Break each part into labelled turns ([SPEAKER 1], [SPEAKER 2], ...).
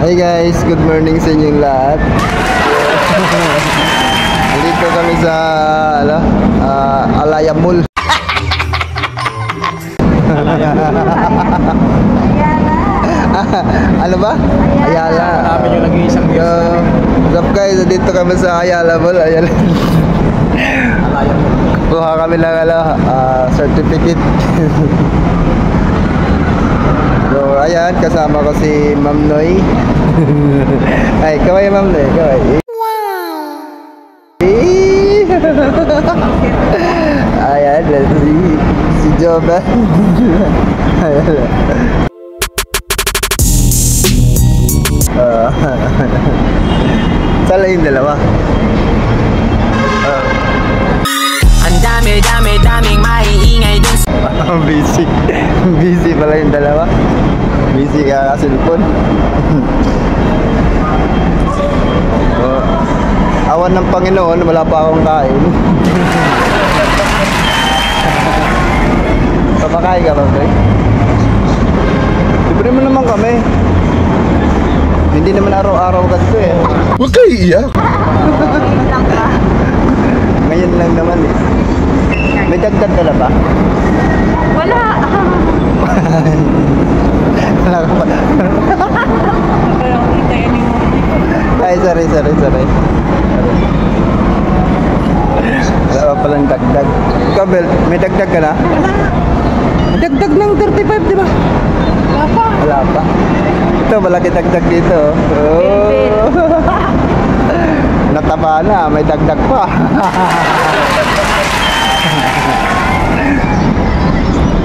[SPEAKER 1] Hey guys, good morning sa inyong lahat. Dito kami sa Alaya Mall. Ano ba? Ayala.
[SPEAKER 2] Hanapin nyo lagi isang
[SPEAKER 1] What's up guys? Dito kami sa Ayala Mall. Ayala. Kuha kami ng certificate. So ayan, kasama ko si Ma'am Noy. Ay, kaway Ma'am Noy, kaway. Ayan, si Joba. Sala yung dalawa.
[SPEAKER 3] Ang daming maiingay dun sa
[SPEAKER 1] Busy pala yung dalawa. Busy ka cellphone. Awan ng Panginoon, wala pa akong kain. Kapakain ka ba, Greg? Libre mo naman kami. Hindi naman araw-araw ka dito eh.
[SPEAKER 2] Huwag kayo iiyak.
[SPEAKER 1] Ngayon lang naman eh. May dagdag ka na ba?
[SPEAKER 4] Wala.
[SPEAKER 1] Wala ka ba? Ay, sorry. Wala pa palang dagdag. Ikaw, Bel, may dagdag ka na? May dagdag ng 35, di ba?
[SPEAKER 4] Wala pa.
[SPEAKER 1] Wala pa. Ito, malaki dagdag dito. Oh. Nataba na, may dagdag pa.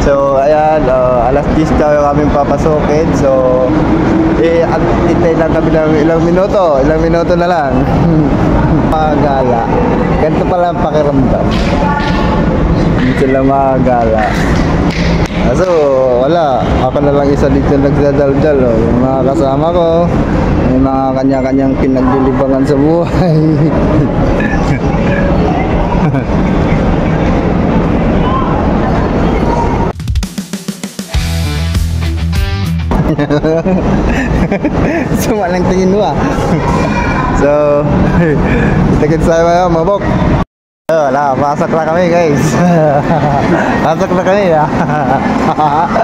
[SPEAKER 1] So, ayan, alas 10 daw yung aming papasokin. So, hintay lang kami ng ilang minuto na lang. Magala. Ganito pala ang pakiramdam. Hindi sila magala. So, wala. Ako na lang isa dito nagdadaldal. Yung mga kasama ko, may mga kanya-kanyang pinaglilibangan sa buhay. Sumalang tingin mo ah. So, kita sa mabok. Wala, pasok na kami guys. Pasok na kami ah.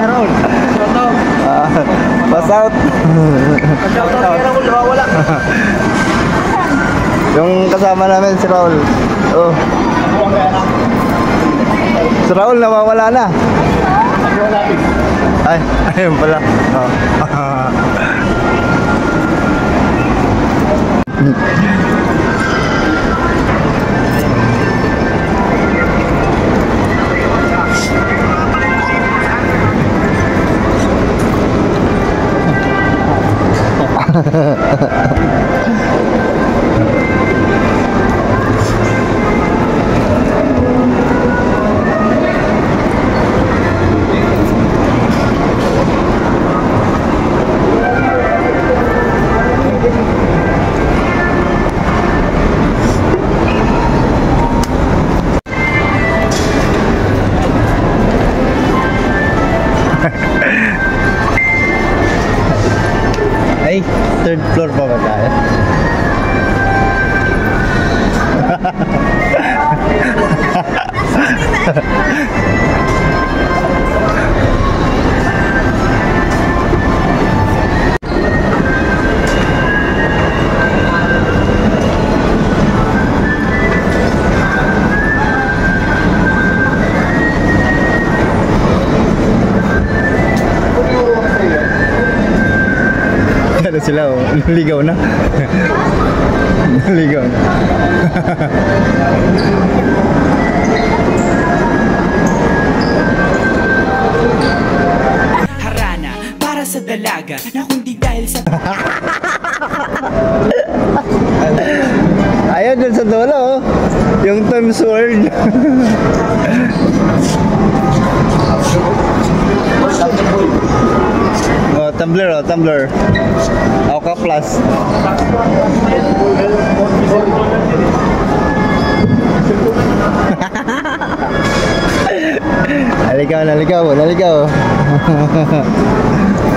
[SPEAKER 2] Errol,
[SPEAKER 1] Pass out.
[SPEAKER 2] wala.
[SPEAKER 1] Yung kasama namin si Raul. Oh. Si Raul nawawala na. Ay, ayun pala. Oh. Ay, third floor pa ba tayo? Ano sila oh, naligaw na. Naligaw na.
[SPEAKER 3] harana para sa dalaga na kundi dahil sa
[SPEAKER 1] Ayun dun sa dulo oh. Yung Times World. Oh, Tumblr. Oka Plus. Naligaw.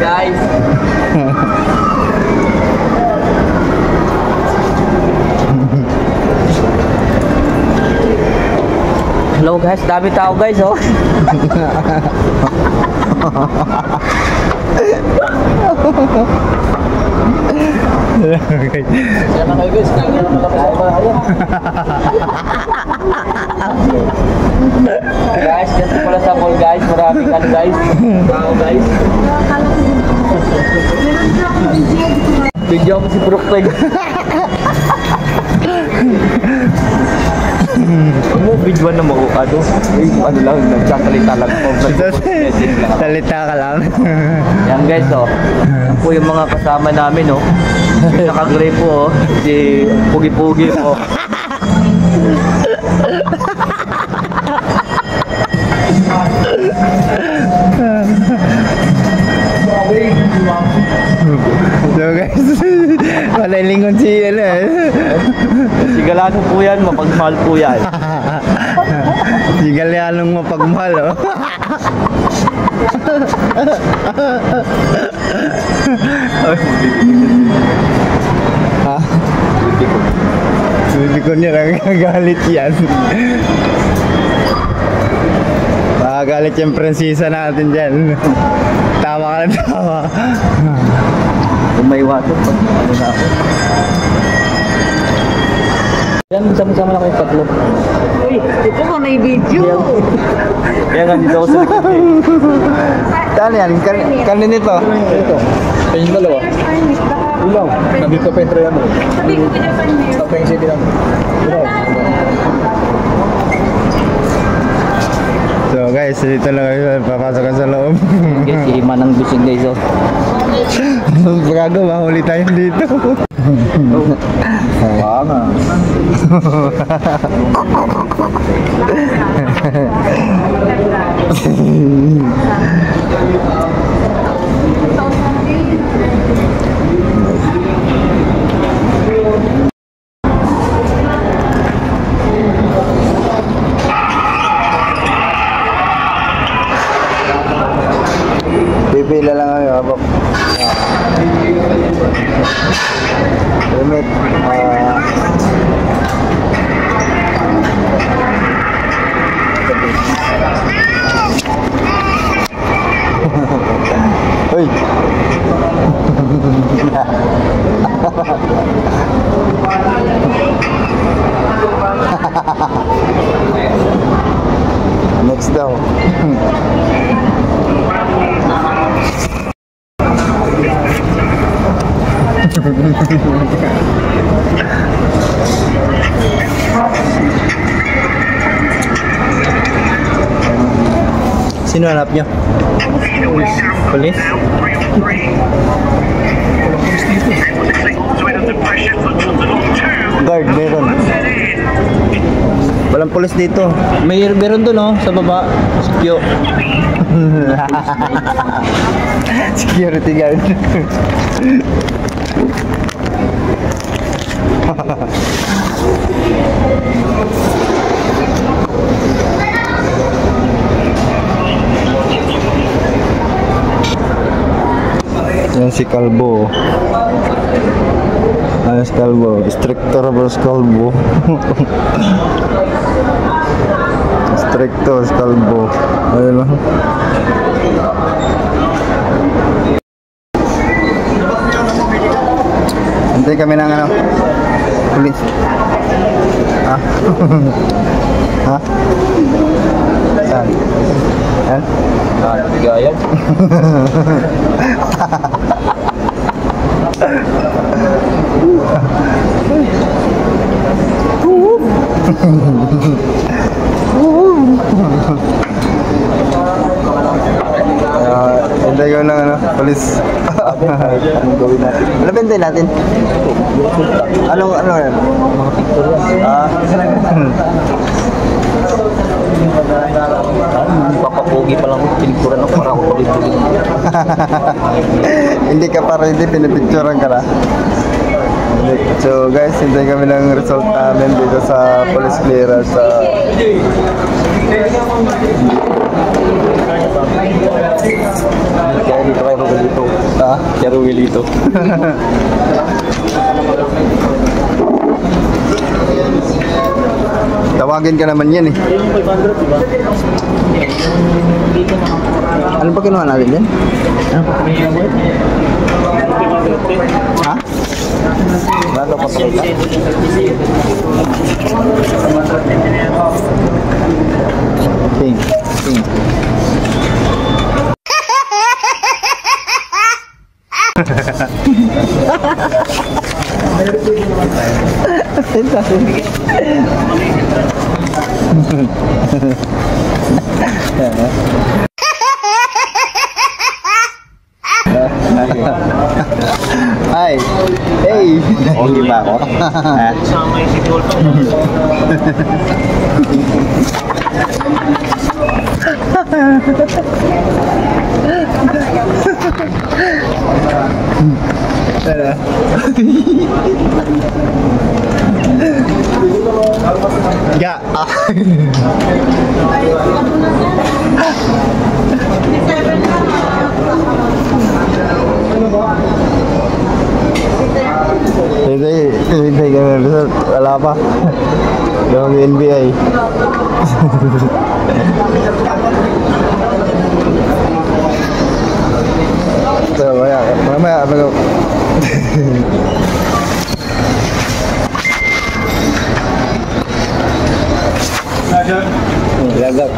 [SPEAKER 2] Guys.
[SPEAKER 5] Guys, dami tao guys, oh.
[SPEAKER 2] Kaya na kayo guys, kaya na
[SPEAKER 5] Guys, dito pala sa mall guys. Maraming ano guys. Tao guys. Bigyan mo si Brookpeg. Mo bigyan na mo ano lang nagsasalita lang po.
[SPEAKER 1] Salita ka lang.
[SPEAKER 5] Yan guys, oh. Yan po yung mga kasama namin, oh. Naka-gray po, oh. Si Pugi-Pugi po.
[SPEAKER 1] So guys, malalingon si ano eh.
[SPEAKER 5] Sigalano po yan, mapagmahal po yan.
[SPEAKER 1] Si Galianong mapagmahal, oh. Ha? Bibi ko niya nagagalit yan. Makagalit yung prinsesa natin dyan. Tawa ka na tawa.
[SPEAKER 5] Kung may water, pag ano na ako. Yan, sama-sama na kayo tatlo.
[SPEAKER 4] Uy, ito mo may video.
[SPEAKER 5] Kaya nga dito ako sa likod eh.
[SPEAKER 1] Saan yan? Kanin ito?
[SPEAKER 2] Ito. Kaya yung dalawa. Ulang. Nandito pa yung tray mo. Tapos yung city lang.
[SPEAKER 1] So guys, dito na kayo papasok sa loob.
[SPEAKER 5] Guys, si Manang Bisig guys, oh.
[SPEAKER 1] Bago, mahuli tayo dito.
[SPEAKER 5] Wow nga.
[SPEAKER 1] Pipila lang kami, abok. Limit. Uy. Next daw. Sino hanap niyo? Polis? Guard, meron. Walang polis dito.
[SPEAKER 5] Meron doon, oh, sa baba. Sikyo.
[SPEAKER 1] Security guard. Yan si Kalbo. Ayos Kalbo. Strictor versus Kalbo. Strictor versus Kalbo. Ayun lang. Hintay kami ng ano, pulis. Ha? Ha? Saan? Yan?
[SPEAKER 5] Gayag.
[SPEAKER 1] Hintay ko ng ano, pulis. Anong gawin natin? Ano bintay natin? Ano yan?
[SPEAKER 5] Mga picture yan. Papapogi pa lang. Pinicturan ako para ako tuloy-tuloy.
[SPEAKER 1] Hindi ka pa ready, pinipicturean ka na. So guys, hintay kami ng result namin dito sa police clearance.
[SPEAKER 5] Kaya dito kayo Rugelito.
[SPEAKER 1] Ha?
[SPEAKER 5] Kaya Rugelito.
[SPEAKER 1] Tawagin ka naman yan eh. Ano pa kinuha natin yan? Ha? Lalo pa pa Ting. Hi. Hey. Okay ba ako? Ya. Hindi kami result. Wala pa. Yung NBA. So, mamaya. Lagap.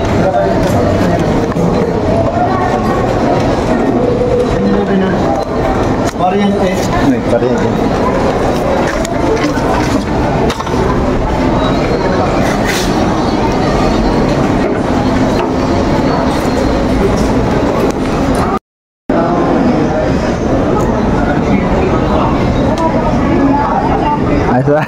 [SPEAKER 1] Pariente. Pariente. Asa?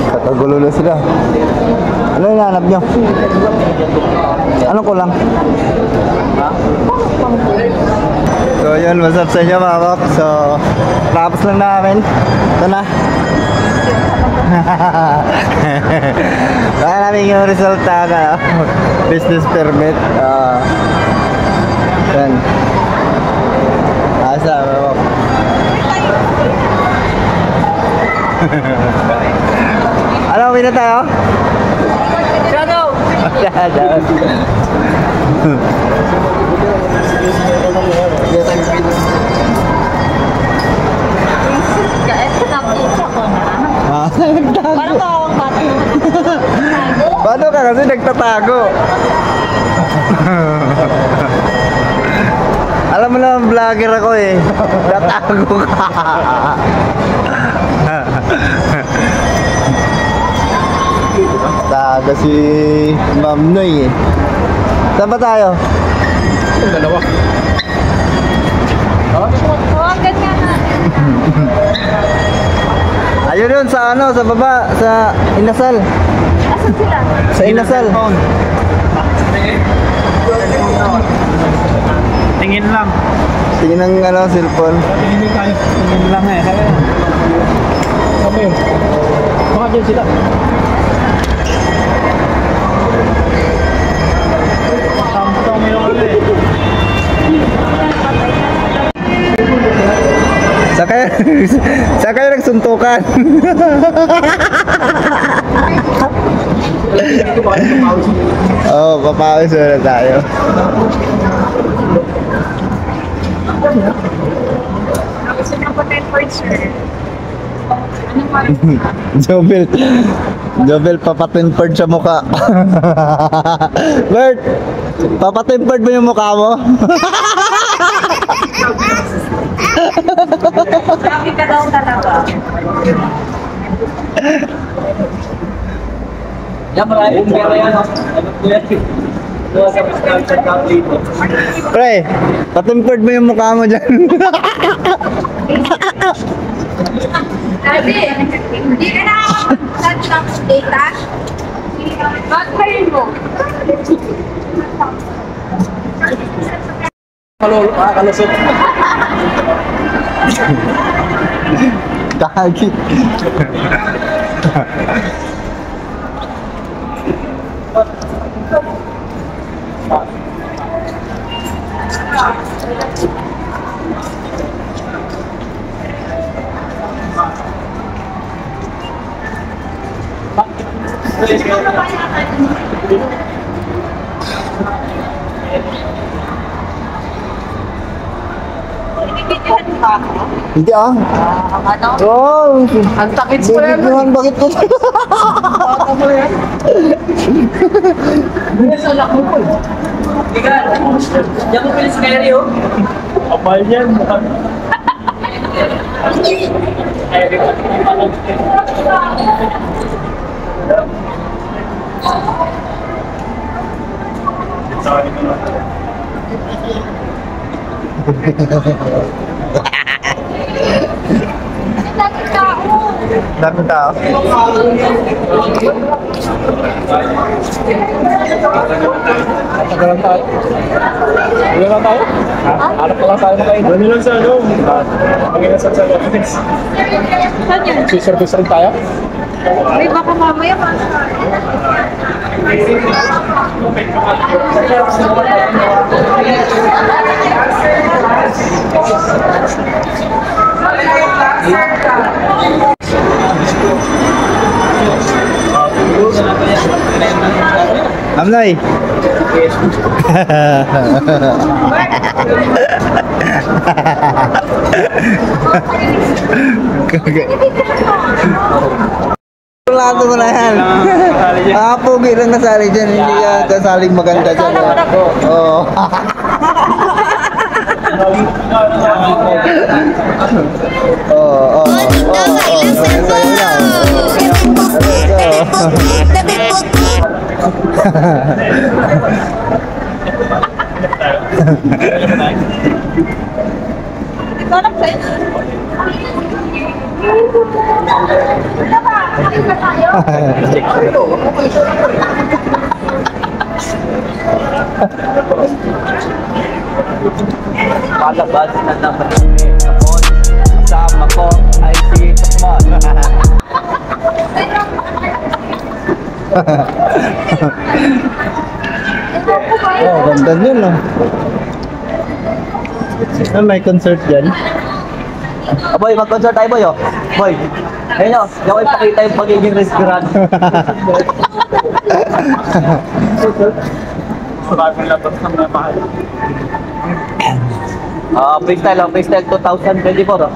[SPEAKER 1] Kakagulo na sila. Ano hinahanap nyo? Ano kulang? So yun, what's up sa inyo mga kap? So, tapos lang namin. Ito na. Baka namin yung resulta na business permit. Yan. Asa, mga kap? Ano, uwi na tayo?
[SPEAKER 4] Shadow!
[SPEAKER 1] Shadow.
[SPEAKER 4] Parang tawag bato.
[SPEAKER 1] Paano ka kasi nagtatago? Alam mo naman vlogger ako eh. Tatago ka. Taga si Ma'am Noy eh. Saan ba tayo?
[SPEAKER 2] Dalawa.
[SPEAKER 4] Tawagan nga natin.
[SPEAKER 1] Ayun yun sa ano, sa baba, sa Inasal.
[SPEAKER 4] Asan sila?
[SPEAKER 1] Sa Inasal.
[SPEAKER 2] Tingin lang.
[SPEAKER 1] Tingin ng ano, cellphone.
[SPEAKER 2] Tingin tayo. Tingin lang eh. Sabi yun. Baka dyan sila. Tama yung ano eh.
[SPEAKER 1] Saan kayo nagsuntukan? Oo, papawis na tayo.
[SPEAKER 4] Gusto niyo po 10 points, sir.
[SPEAKER 1] Jobel, papatimpered sa mukha. Bert, papatimpered mo yung mukha mo?
[SPEAKER 4] Grabe ka daw talaga.
[SPEAKER 5] Yan, maraming pera yan.
[SPEAKER 1] Pre, patimpered mo yung mukha mo dyan.
[SPEAKER 4] Dati, hindi ka nakakapag-touch ng data. Bakit kayo mo?
[SPEAKER 2] Kalusot.
[SPEAKER 1] Kagi.
[SPEAKER 4] Binibidyohan ba ako?
[SPEAKER 1] Hindi ah.
[SPEAKER 4] Ano?
[SPEAKER 1] Oh,
[SPEAKER 2] Ang takit mo yan.
[SPEAKER 1] bibigyan bakit ko?
[SPEAKER 2] Bata mo yan. Sa anak mo po.
[SPEAKER 5] Diyan ko pili si Kyrie, oh.
[SPEAKER 2] Kapal yan.
[SPEAKER 4] Daming tao.
[SPEAKER 1] Daming tao.
[SPEAKER 2] Tagalan tayo. Tagalan lang tayo? Harap ka lang tayo makain. Ano lang sa ano? Panginoon sa office.
[SPEAKER 4] Saan yan?
[SPEAKER 2] Service rin tayo?
[SPEAKER 4] May baka mamaya pa.
[SPEAKER 1] Amnay. Lahat mo na yan. Pugi lang kasali dyan. Hindi yan kasaling maganda dyan. Oo. Oo.
[SPEAKER 4] Ikaw lang sa'yo. Ano ba? Kain ba tayo?
[SPEAKER 5] Palabas na naman ako. Kasama ko ay si Tukmon.
[SPEAKER 1] Oh, ganda yun no. May concert dyan.
[SPEAKER 5] Boy, mag-concert tayo, boy, oh. Boy, ayun, oh. Yung ipakita yung pagiging restaurant.
[SPEAKER 2] Maraming labas ng mga mahal.
[SPEAKER 5] Freestyle 2024, oh.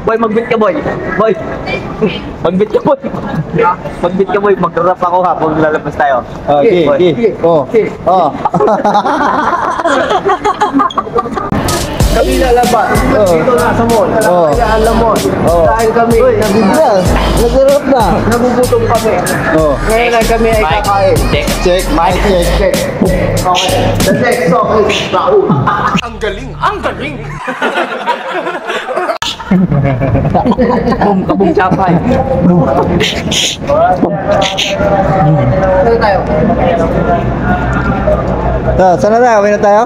[SPEAKER 5] Boy, mag-beat ka, boy. Boy. Mag-beat ka, boy. Mag-beat ka, boy. Mag-rap ako habang lalabas tayo.
[SPEAKER 1] Okay,
[SPEAKER 5] Boy.
[SPEAKER 1] okay. Oh. Oh.
[SPEAKER 2] Kami lalabas.
[SPEAKER 1] Oh.
[SPEAKER 2] Dito na sa mall.
[SPEAKER 1] Oh.
[SPEAKER 2] Kaya alam mo.
[SPEAKER 1] Oh.
[SPEAKER 2] Dahil kami
[SPEAKER 1] Bigla. Nagurot na.
[SPEAKER 2] nagugutom kami.
[SPEAKER 1] Oh.
[SPEAKER 2] Ngayon ay kami ay kakain.
[SPEAKER 1] Check. Mic check.
[SPEAKER 2] Okay. The next song is Raul.
[SPEAKER 5] Kabong chapay.
[SPEAKER 2] Ano tayo?
[SPEAKER 1] Saan na tayo? Uwi na tayo?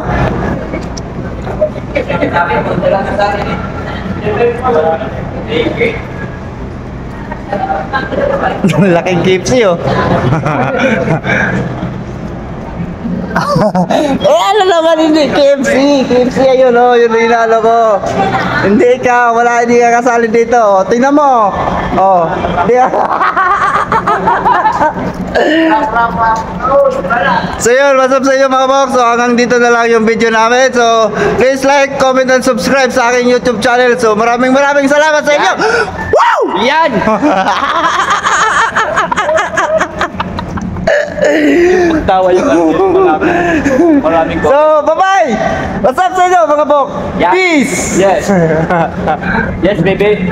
[SPEAKER 1] Laking KFC oh. Ano naman hindi? KFC! KFC ayun oh, yun yung inalo ko. Hindi ka, hindi ka kasali dito. Oh, tingnan mo. Oh, hindi So yun, what's up sa inyo mga box? So hanggang dito na lang yung video namin. So please like, comment, and subscribe sa aking YouTube channel. So maraming salamat sa inyo. Wow!
[SPEAKER 5] Yan! Pagtawa yung maraming ko.
[SPEAKER 1] So bye-bye! What's up sa inyo mga box?
[SPEAKER 5] Yeah.
[SPEAKER 1] Peace!
[SPEAKER 5] Yes. Yes, baby.